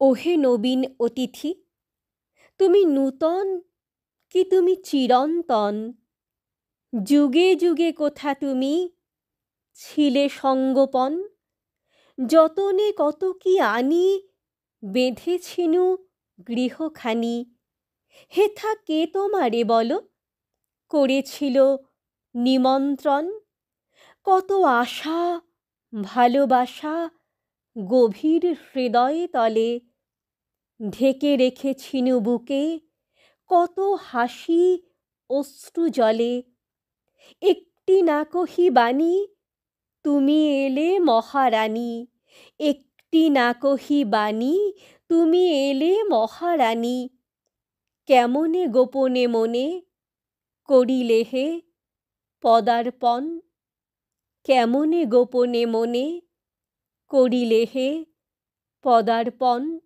ওহে নবীন অতিথি, তুমি নূতন কি তুমি চিরন্তন? যুগে যুগে কোথা তুমি ছিলে সঙ্গোপন? যতনে কত কি আনি বেঁধেছিনু গৃহখানি। হেথা কে তোমারে বলো করেছিল নিমন্ত্রণ? কত আশা ভালোবাসা গভীর হৃদয়ে তলে ঢেকে রেখেছিনু বুকে, কত হাসি অশ্রু জলে। একটি না কহি বাণী তুমি এলে মহারানী, একটি না কহি বাণী তুমি এলে মহারানী। কেমনে গোপনে মনে করিলে হে পদার্পণ? কেমনে গোপনে মনে করিলে হে পদার্পণ?